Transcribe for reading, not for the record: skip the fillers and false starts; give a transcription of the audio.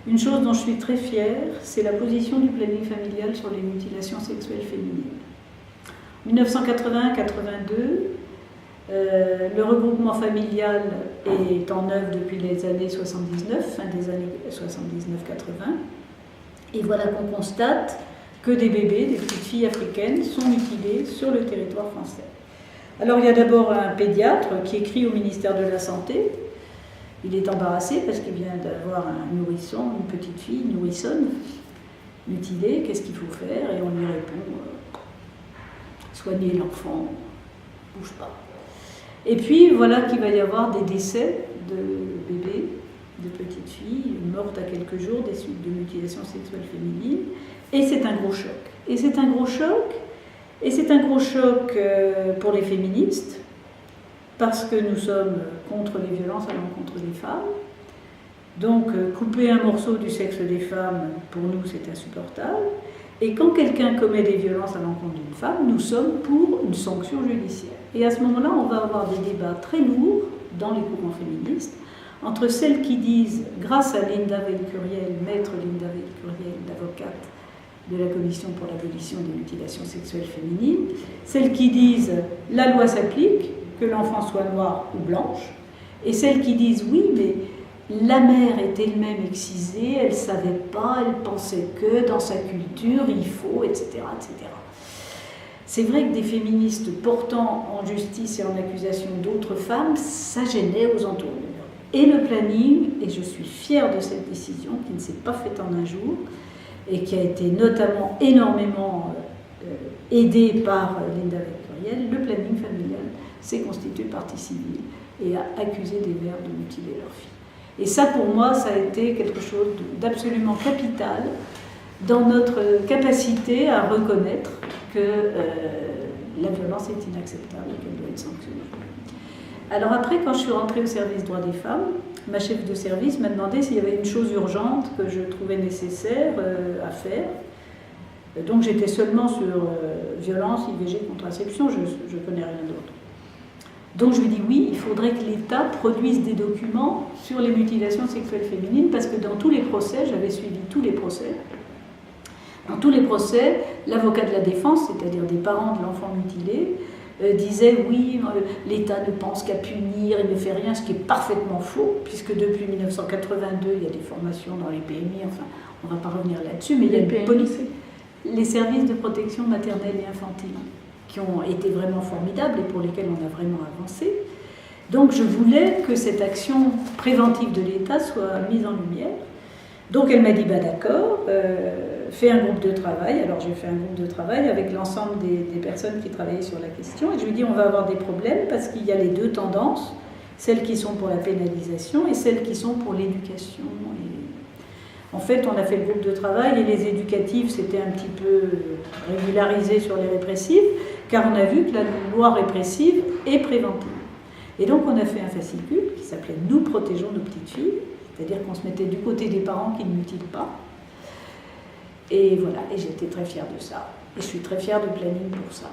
Une chose dont je suis très fière, c'est la position du planning familial sur les mutilations sexuelles féminines. En 1981-82, le regroupement familial est en œuvre depuis les années 79, fin des années 79-80. Et voilà qu'on constate que des bébés, des petites filles africaines, sont mutilées sur le territoire français. Alors il y a d'abord un pédiatre qui écrit au ministère de la Santé. Il est embarrassé parce qu'il vient d'avoir un nourrisson, une petite fille, une nourrissonne, mutilée. Qu'est-ce qu'il faut faire? Et on lui répond soigner l'enfant, bouge pas. Et puis voilà qu'il va y avoir des décès de bébés, de petites filles, mortes à quelques jours des suites de mutilations sexuelles féminines. Et c'est un gros choc. Et c'est un gros choc. Et c'est un gros choc pour les féministes, parce que nous sommes contre les violences à l'encontre des femmes. Donc, couper un morceau du sexe des femmes, pour nous, c'est insupportable. Et quand quelqu'un commet des violences à l'encontre d'une femme, nous sommes pour une sanction judiciaire. Et à ce moment-là, on va avoir des débats très lourds dans les courants féministes, entre celles qui disent, grâce à Linda Veil-Curiel, maître Linda Veil-Curiel, l'avocate de la Commission pour l'abolition des mutilations sexuelles féminines, celles qui disent, la loi s'applique, que l'enfant soit noir ou blanche, et celles qui disent, oui, mais la mère est elle-même excisée, elle ne savait pas, elle pensait que dans sa culture, il faut, etc., etc. C'est vrai que des féministes portant en justice et en accusation d'autres femmes, ça gênait aux entournures. Et le planning, et je suis fière de cette décision, qui ne s'est pas faite en un jour, et qui a été notamment énormément aidée par Linda Veil-Curiel, le planning familial s'est constitué partie civile et a accusé des mères de mutiler leurs filles. Et ça, pour moi, ça a été quelque chose d'absolument capital dans notre capacité à reconnaître que la violence est inacceptable et qu'elle doit être sanctionnée. Alors après, quand je suis rentrée au service droits des femmes, ma chef de service m'a demandé s'il y avait une chose urgente que je trouvais nécessaire à faire. Donc j'étais seulement sur violence, IVG, contraception, je ne connais rien d'autre. Donc je lui dis oui, il faudrait que l'État produise des documents sur les mutilations sexuelles féminines, parce que dans tous les procès, j'avais suivi tous les procès, dans tous les procès, l'avocat de la défense, c'est-à-dire des parents de l'enfant mutilé, disait oui, l'État ne pense qu'à punir, il ne fait rien, ce qui est parfaitement faux, puisque depuis 1982, il y a des formations dans les PMI, enfin, on ne va pas revenir là-dessus, mais il y a des polices, les services de protection maternelle et infantile, qui ont été vraiment formidables et pour lesquels on a vraiment avancé. Donc je voulais que cette action préventive de l'État soit mise en lumière. Donc elle m'a dit, bah d'accord, fais un groupe de travail. Alors j'ai fait un groupe de travail avec l'ensemble des personnes qui travaillaient sur la question. Et je lui ai dit, on va avoir des problèmes parce qu'il y a les deux tendances, celles qui sont pour la pénalisation et celles qui sont pour l'éducation. En fait, on a fait le groupe de travail et les éducatifs s'étaient un petit peu régularisés sur les répressives, car on a vu que la loi répressive est préventive. Et donc on a fait un fascicule qui s'appelait « Nous protégeons nos petites filles », c'est-à-dire qu'on se mettait du côté des parents qui ne mutilent pas. Et voilà, et j'étais très fière de ça. Et je suis très fière de Planning pour ça.